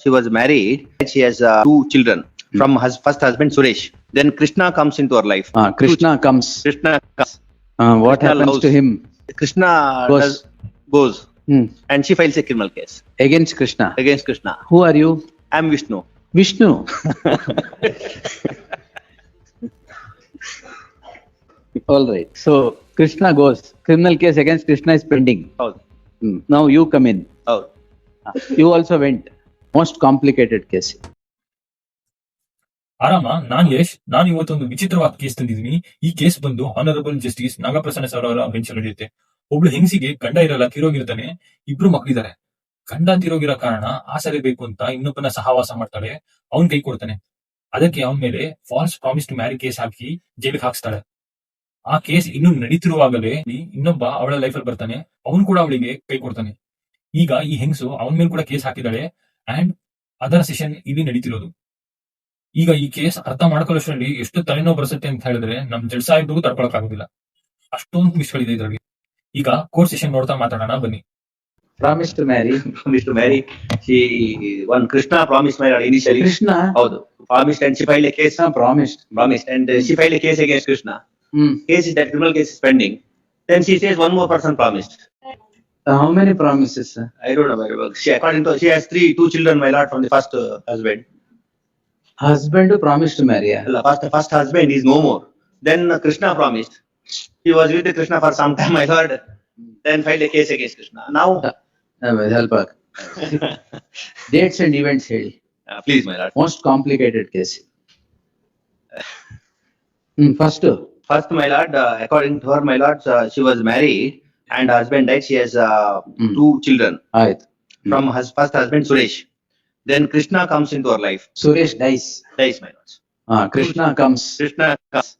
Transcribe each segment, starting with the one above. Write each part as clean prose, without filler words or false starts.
she was married. She has two children from her first husband Suresh. Then Krishna comes into her life. Krishna comes. Krishna comes. What Krishna happens loves- to him? Krishna Goes. goes Hmm. and she files a criminal case Against Krishna. against Krishna. Who are you? I'm Vishnu. Vishnu. All right. So Krishna goes. Criminal case against Krishna is pending. ಹೌದು Now you come in. ಹೌದು You also went. Most complicated case. ಆರಾಮ, ನಾನ್ ಯಶ್. ನಾನು ಇವತ್ತೊಂದು ವಿಚಿತ್ರವಾದ case ತಂದಿದ್ದೀನಿ. ಈ case ಬಂದು honourable justice Nagaprasanna sir ಅವರ ಬೆಂಚ್ ನಡೆಯುತ್ತೆ. ಒಬ್ಳು ಹೆಂಗಸಿಗೆ ಗಂಡ ಇರಲ್ಲ, ತೀರೋಗಿರ್ತಾನೆ. ಇಬ್ರು ಮಕ್ಕಳಿದ್ದಾರೆ. ಗಂಡ ತೀರೋಗಿರೋ ಕಾರಣ ಆಸರೆ ಬೇಕು ಅಂತ ಇನ್ನೊಬ್ಬನ ಸಹವಾಸ ಮಾಡ್ತಾಳೆ. ಅವನ್ ಕೈ ಕೊಡ್ತಾನೆ. ಅದಕ್ಕೆ ಅವನ ಮೇಲೆ false promise to marry case ಹಾಕಿ ಜೈಲಿಗೆ ಹಾಕ್ಸ್ತಾಳೆ. ಆ ಕೇಸ್ ಇನ್ನು ನಡೀತಿರುವಾಗಲೇ ಇನ್ನೊಬ್ಬ ಅವಳ ಲೈಫಲ್ಲಿ ಬರ್ತಾನೆ. ಅವನು ಕೂಡ ಅವಳಿಗೆ ಕೈ ಕೊಡ್ತಾನೆ. ಈಗ ಈ ಹೆಂಗಸು ಅವನ ಮೇಲೆ ಕೂಡ ಕೇಸ್ ಹಾಕಿದಾಳೆ ಅಂಡ್ ಅದರ ಸೆಷನ್ ಇಲ್ಲಿ ನಡೀತಿರೋದು. ಈಗ ಈ ಕೇಸ್ ಅರ್ಥ ಮಾಡ್ಕೊಳ್ಳೋಷ್ಟರಲ್ಲಿ ಎಷ್ಟು ತಲೆನೋವು ಬರುತ್ತೆ ಅಂತ ಹೇಳಿದ್ರೆ ನಮ್ ಜಡ್ ಸಾಹೇಬ್ರಿಗೂ ತಡ್ಕೊಳಕ್ ಆಗುದಿಲ್ಲ. ಅಷ್ಟೊಂದು ವಿಷಯಗಳಿದೆ ಇದ್ರಲ್ಲಿ. ಈಗ ಕೋರ್ಟ್ ಸೆಷನ್ ನೋಡ್ತಾ ಮಾತಾಡೋಣ ಬನ್ನಿ. Promise to marry. promised to marry. Krishna promised marriage initially. Krishna. ಹೌದು promised and she filed a case. Promised. And she filed a case against Krishna. Case is that criminal case is pending. Then she says one more person promised. How many promises? I don't know very well. She has two children, my lord, from the first husband. Husband who promised to marry. First husband is no more. Then Krishna promised. He was with Krishna for some time, my lord. Then filed a case against Krishna. Now, Help her. Dates and events ಹೇಳಿ. please, my lord. Most complicated case. First, my lord, according to her, my lord, she was married and her husband died. She has two children ಆಯ್ತು. from her first husband Suresh. Then Krishna comes into her life. Suresh dies. Dies, my lord. Krishna comes. Krishna comes.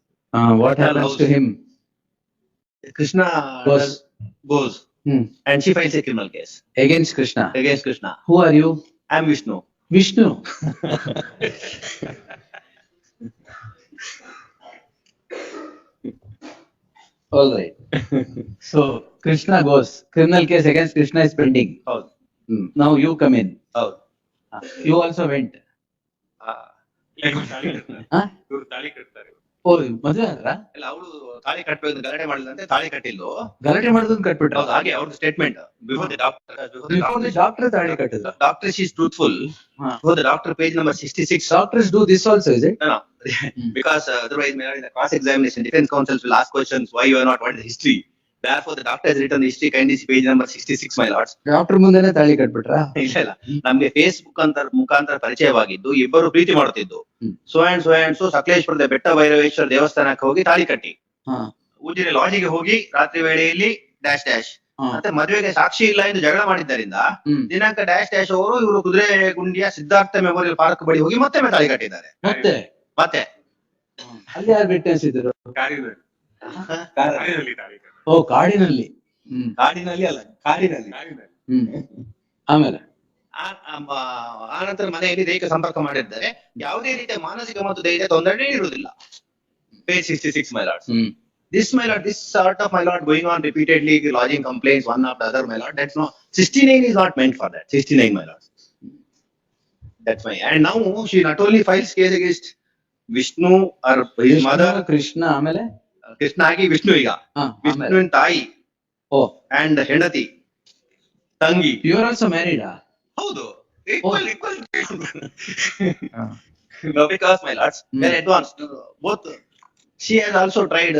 What happens to him? Krishna goes and she files a criminal case Against Krishna. against Krishna. Who are you? I'm Vishnu. Vishnu. All right. So Krishna goes. Criminal case against Krishna is pending. ಹೌದು Now you come in. ಹೌದು You also went. Huh? ಇವ್ರು ತಾಳಿ ಕಟ್ತಾರೆ. Oh, ಮದುವೆ ಆದ್ರ? ಇಲ್ಲ ಅವಳು ತಾಳಿ ಕಟ್ಟಬೇಕು ಗಲಾಟೆ ಮಾಡಿದಂತೆ ತಾಳಿ ಕಟ್ಟಿಲ್ಲು. ಗಲಾಟೆ ಮಾಡೋದನ್ನ ಕಟ್ಬಿಟ್ಟ. ಹೌದು ಹಾಗೆ ಅವ್ರದ್ದು statement before the Before the doctor ತಾಳಿ ಕಟ್ಟಿದ. doctor she is truthful. For the doctor page number 66. Doctors do this also, is it? No. Because otherwise in the cross examination defense counsels will ask questions why you are not, what is the history. Therefore the doctor has written the history, kindly see page number 66, my lords. Doctor ಮುಂದೆನೆ ತಾಳಿ ಕಟ್ಬಿಟ್ರಾ? ಇಲ್ಲ ನಮ್ಗೆ Facebook ಮುಖಾಂತರ ಪರಿಚಯವಾಗಿದ್ದು ಇಬ್ಬರು ಪ್ರೀತಿ ಮಾಡುತ್ತಿದ್ದು. So and so ಸಕಲೇಶ್ವರದ ಬೆಟ್ಟ ಭೈರವೇಶ್ವರ ದೇವಸ್ಥಾನಕ್ಕೆ ಹೋಗಿ ತಾಳಿ ಕಟ್ಟಿ ಉಜಿರೆ ಲಾಡ್ಜಿಗೆ ಹೋಗಿ ರಾತ್ರಿ ವೇಳೆಯಲ್ಲಿ ಡ್ಯಾಶ್ ಡ್ಯಾಶ್ ಮತ್ತೆ ಮದುವೆಗೆ ಸಾಕ್ಷಿ ಇಲ್ಲ ಎಂದು ಜಗಳ ಮಾಡಿದ್ದರಿಂದ ದಿನಾಂಕ ಡ್ಯಾಶ್ ಡ್ಯಾಶ್ ಅವರು ಇವರು ಕುದುರೆ ಗುಂಡಿಯ ಸಿದ್ಧಾರ್ಥ ಮೆಮೋರಿಯಲ್ ಪಾರ್ಕ್ ಬಳಿ ಹೋಗಿ ಮತ್ತೆ ತಾಳಿ ಕಟ್ಟಿದ್ದಾರೆ. ಮತ್ತೆ ಅಲ್ಲಿ ಯಾರು ವಿಟ್ನೆಸ್ ಇದ್ರು? ಕಾರಿನಲ್ಲಿ ತಾಳಿ ಕಟ್ತಾರೆ. ಓ, ಕಾಡಿನಲ್ಲಿ. ಕಾಡಿನಲ್ಲಿ ಅಲ್ಲ, ಕಾಡಿನಲ್ಲಿ. ಆಮೇಲೆ ಆನಂತರ ಮನೆಯಲ್ಲಿ ದೈಹಿಕ ಸಂಪರ್ಕ ಮಾಡಿದ್ದಾರೆ. ಯಾವುದೇ ರೀತಿಯ ಮಾನಸಿಕ ಮತ್ತು ದೈಹಿಕ ತೊಂದರೆ ಇರುವುದಿಲ್ಲ. Page 66, my lords. This, my lord, this sort of, my lord, going on repeatedly lodging complaints one after the other, my lord. That's not 69 is not meant for that. 69, my lord. That's my. And now she not only files case against Vishnu or his mother. Krishna ಆಮೇಲೆ ಕೃಷ್ಣ ಆಗಿ ವಿಷ್ಣು ಈಗ ವಿಷ್ಣುವಿನ ತಾಯಿ and ಹೆಂಡತಿ ತಂಗಿ. You are also married? ಹೌದು. Equal. No, because my lords, they're advanced. Both. She has also tried,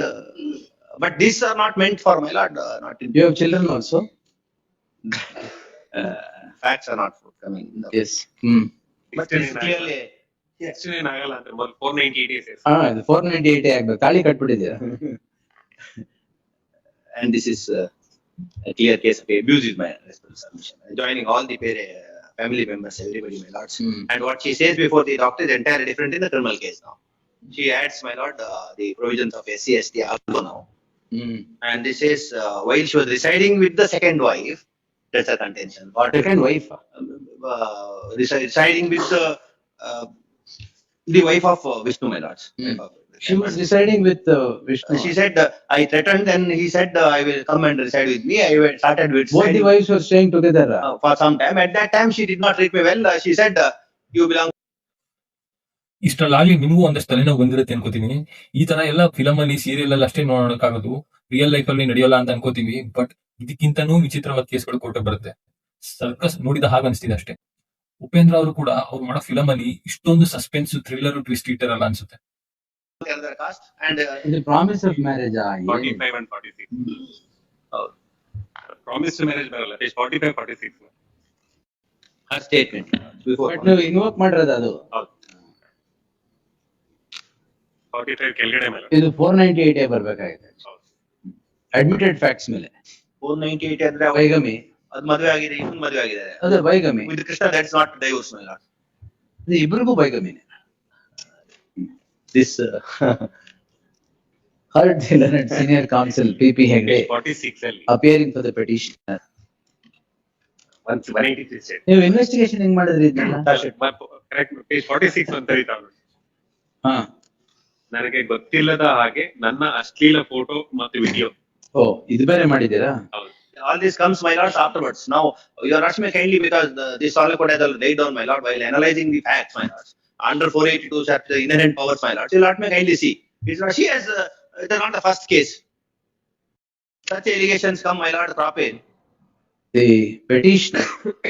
but these are not meant for my lord. Not in. You have children also? Facts are not forthcoming. Yes. But this clearly. ಆಗಲ್ಲ ಅಂತ 498 days. 498 ಆಗ್ಬೇಕು. ತಾಳಿ ಕಟ್ಬಿಟ್ಟಿದ್ದೀರಾ? And this is a clear case of abuse is my submission. Joining all the family members, everybody, my lords. And what she says before the doctor is entirely different in the criminal case now. She adds, my lord, the provisions of SC/ST also now. And this is while she was residing with the second wife, that's a contention. Second wife? Residing with the wife of Vishnu, my lords. She was residing with Vishnu. She said, I threatened, then he said, I will come and reside with me. Started with Both the residing, wives were staying together. for some time. At that time, she did not treat me well. She said, you belong. ಇಷ್ಟರಲ್ಲಾಗಿ ನಿಮಗೂ ಒಂದಷ್ಟು ತಲೆನೋವು ಬಂದಿರುತ್ತೆ ಅನ್ಕೋತೀನಿ. ಈ ತರ ಎಲ್ಲ film ಅಲ್ಲಿ serial ಅಲ್ಲಿ ಅಷ್ಟೇ ನೋಡೋಕ್ಕಾಗೋದು, ರಿಯಲ್ ಲೈಫ್ ಅಲ್ಲಿ ನಡೆಯೋಲ್ಲ ಅಂತ ಅನ್ಕೋತೀವಿ. ಬಟ್ ಇದಕ್ಕಿಂತನೂ ವಿಚಿತ್ರವಾದ ಕೇಸ್ಗಳು ಕೋರ್ಟ್ ಬರುತ್ತೆ. ಸರ್ಕಸ್ ನೋಡಿದ ಹಾಗೆ ಅನಿಸ್ತಿದೆ ಅಷ್ಟೇ. ಉಪೇಂದ್ರ ಅವರು ಕೂಡ ಅವ್ರು ಮಾಡೋ ಫಿಲಮ್ ಅಲ್ಲಿ ಇಷ್ಟೊಂದು ಸಸ್ಪೆನ್ಸ್, ಥ್ರಿಲ್ಲರ್, ಟ್ವಿಸ್ಟ್ ಇಟ್ಟಿರಲ್ಲ ಅನ್ಸುತ್ತೆ. The other caste and The promise of marriage. 45 and 46. Promise to marriage ಬರಲ್ಲ. Page 45, 46. her statement before. But ನೀವು ಇನ್ವೋಕ್ ಮಾಡಿರೋದು ಅದು. ಹೌದು. 45 ಕೆಳಗಡೆ ಮೇಲೆ. ಇದು 498 ಬರ್ಬೇಕಾಗಿದೆ. ಹೌದು. ಅಡ್ಮಿಟೆಡ್ ಫ್ಯಾಕ್ಟ್ಸ್ ಮೇಲೆ 498 ಅಂದ್ರೆ ವೈಗಮಿ, ಅದು ಮದುವೆ ಆಗಿದೆ, ಇವನ್ ಮದುವೆ ಆಗಿದ್ದಾರೆ. ಅದು ವೈಗಮಿ. With Krishna, that's not divorce, my lord. ಇದು ಇಬ್ರಿಗೂ ವೈಗಮಿನೇ. This Heard the learned senior counsel P.P. Hegde Page 46 ಅಲ್ಲಿ. appearing for the petitioner. 183 state. ನೀವು ಇನ್ವೆಸ್ಟಿಗೇಷನ್ ಹೆಂಗ್ ಮಾಡಿದ್ರಿ ಇದನ್ನ? ಕರೆಕ್ಟ್. Page 46 ಅಂತ ಬರೀತಾವ್ರು. ಹಾ. ನನಗೆ ಗೊತ್ತಿಲ್ಲದ ಹಾಗೆ ನನ್ನ ಅಶ್ಲೀಲ ಫೋಟೋ ಮತ್ತು ವಿಡಿಯೋ. ಓ, ಇದು ಬೇರೆ ಮಾಡಿದ್ದೀರಾ? ಹೌದು. all this comes, my lords, afterwards. Now you are asking me kindly because this all could have laid down, my lord, while analyzing the facts, my lords. Under 482 chapter inherent powers, my lords. You let me kindly see. It's not, she has. It is not the first case. Such allegations come, my lord, crop in. The petitioner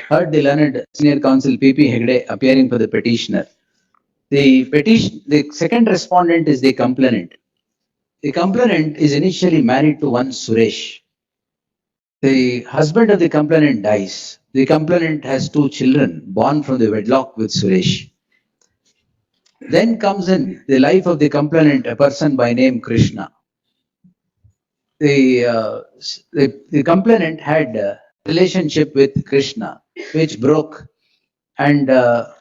heard the learned senior counsel P.P. Hegde appearing for the petitioner. The second respondent is the complainant. The complainant is initially married to one Suresh. The husband of the complainant dies. The complainant has two children born from the wedlock with Suresh. Then comes in the life of the complainant a person by name Krishna. The complainant had a relationship with Krishna, which broke, and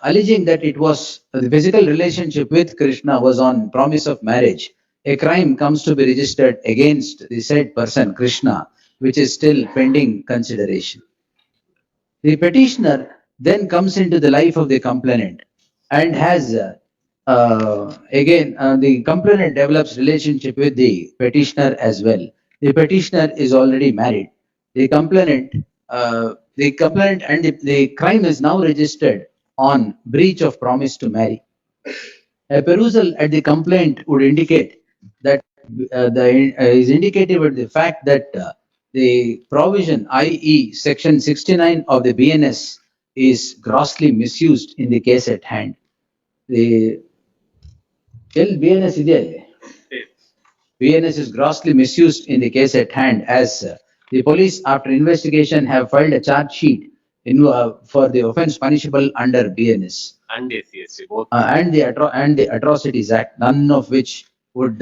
alleging that it was the physical relationship with Krishna was on promise of marriage. A crime comes to be registered against the said person Krishna, which is still pending consideration. The petitioner then comes into the life of the complainant and has the complainant develops relationship with the petitioner as well. The petitioner is already married. The complainant and the crime is now registered on breach of promise to marry. A perusal at the complaint would indicate that is indicative of the fact that the provision, i.e. section 69 of the BNS is grossly misused in the case at hand. The BNS BNS is grossly misused in the case at hand, as the police, after investigation, have filed a charge sheet for the offence punishable under BNS And SCST both. and the Atrocities Act, none of which would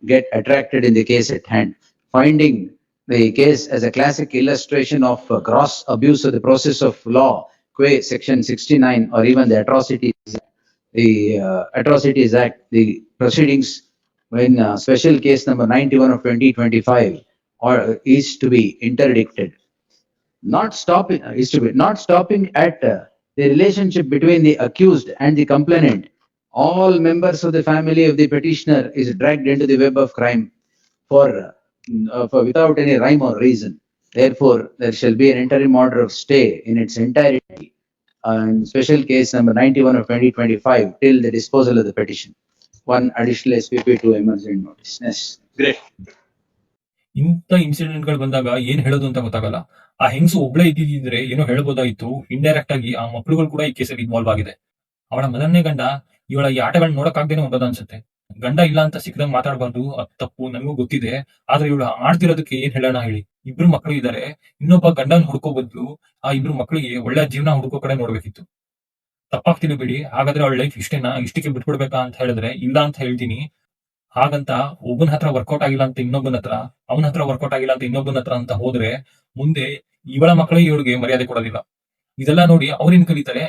get attracted in the case at hand, finding the case as a classic illustration of gross abuse of the process of law, qua section 69 or even the Atrocities Act, the proceedings when special case number 91 of 2025 is to be interdicted. Not stopping at the relationship between the accused and the complainant. All members of the family of the petitioner is dragged into the web of crime for without any rhyme or reason. Therefore, there shall be an interim order of stay in its entirety on special case number 91 of 2025 till the disposal of the petition. One additional SPP to emergent notice. Yes. Great. ಇಂಥ incident ಗಳು ಬಂದಾಗ ಏನ್ ಹೇಳೋದು ಅಂತ ಗೊತ್ತಾಗಲ್ಲ. ಆ ಹೆಂಗಸು ಒಬ್ಳೆ ಇದ್ದಿದ್ರೆ ಏನೋ ಹೇಳ್ಬೋದಾಯ್ತು. ಇಂಡೈರೆಕ್ಟ್ ಆಗಿ ಆ ಮಕ್ಕಳುಗಳು ಕೂಡ ಈ ಕೇಸಲ್ಲಿ ಇನ್ವಾಲ್ವ್ ಆಗಿದೆ. ಅವಳ ಮೊದಲನೇ ಗಂಡ ಇವಳ ಈ ಆಟಗಳನ್ನ ನೋಡಕ್ಕಾಗ್ದೇನೆ ಹೋಗೋದು ಅನ್ಸುತ್ತೆ. ಗಂಡ ಇಲ್ಲ ಅಂತ ಸಿಕ್ಕದಂಗ್ ಮಾತಾಡಬಾರ್ದು, ಅದು ತಪ್ಪು, ನನಗೂ ಗೊತ್ತಿದೆ. ಆದ್ರೆ ಇವಳು ಆಡ್ತಿರೋದಕ್ಕೆ ಏನ್ ಹೇಳೋಣ ಹೇಳಿ. ಇಬ್ರು ಮಕ್ಕಳು ಇದ್ದಾರೆ, ಇನ್ನೊಬ್ಬ ಗಂಡನ ಹುಡ್ಕೋ ಬದ್ಲು ಆ ಇಬ್ರು ಮಕ್ಕಳಿಗೆ ಒಳ್ಳೆ ಜೀವನ ಹುಡ್ಕೋ ಕಡೆ ನೋಡ್ಬೇಕಿತ್ತು. ತಪ್ಪಾಗ್ತೀನಿ ಬಿಡಿ. ಹಾಗಾದ್ರೆ ಅವಳ ಲೈಫ್ ಇಷ್ಟೇನಾ, ಇಷ್ಟಕ್ಕೆ ಬಿಟ್ಬಿಡ್ಬೇಕಾ ಅಂತ ಹೇಳಿದ್ರೆ ಇಲ್ಲ ಅಂತ ಹೇಳ್ತೀನಿ. ಹಾಗಂತ ಒಬ್ಬನ ಹತ್ರ ವರ್ಕೌಟ್ ಆಗಿಲ್ಲ ಅಂತ ಇನ್ನೊಬ್ಬನ ಹತ್ರ, ಅವನ ಹತ್ರ ವರ್ಕೌಟ್ ಆಗಿಲ್ಲ ಅಂತ ಇನ್ನೊಬ್ಬನ ಹತ್ರ ಅಂತ ಹೋದ್ರೆ ಮುಂದೆ ಇವಳ ಮಕ್ಕಳಿಗೆ ಇವಳಿಗೆ ಮರ್ಯಾದೆ ಕೊಡೋದಿಲ್ಲ. ಇದೆಲ್ಲ ನೋಡಿ ಅವ್ರೇನ್ ಕಲಿತಾರೆ.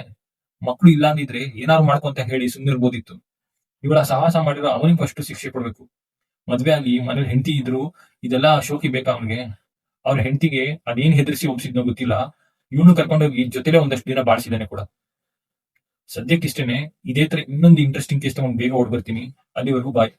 ಮಕ್ಕಳು ಇಲ್ಲ ಅಂದಿದ್ರೆ ಏನಾದ್ರು ಮಾಡ್ಕೊಂತ ಹೇಳಿ ಸುಮ್ಮನಿರ್ಬೋದಿತ್ತು. ಇವಳ ಸಾಹಸ ಮಾಡಿರೋ ಅವನಿಗೆ ಫಸ್ಟ್ ಶಿಕ್ಷೆ ಕೊಡ್ಬೇಕು. ಮದ್ವೆ ಆಗಿ ಮನೇಲಿ ಹೆಂಡತಿ ಇದ್ರು ಇದೆಲ್ಲ ಶೋಕಿ ಬೇಕಾ ಅವನಿಗೆ? ಅವ್ರ ಹೆಂಡತಿಗೆ ಅದೇನ್ ಹೆದರ್ಸಿ ಒಪ್ಸಿದ್ನೋ ಗೊತ್ತಿಲ್ಲ. ಇವನು ಕರ್ಕೊಂಡೋಗಿ ಜೊತೆಲೆ ಒಂದಷ್ಟು ದಿನ ಬಾಳಿಸಿದಾನೆ ಕೂಡ. ಸದ್ಯಕ್ಕಿಷ್ಟೇನೆ. ಇದೇ ತರ ಇನ್ನೊಂದು ಇಂಟ್ರೆಸ್ಟಿಂಗ್ ಕೇಸ್ ತಗೊಂಡು ಬೇಗ ಓಡ್ ಬರ್ತೀನಿ. ಅಲ್ಲಿವರೆಗೂ ಬಾಯ್.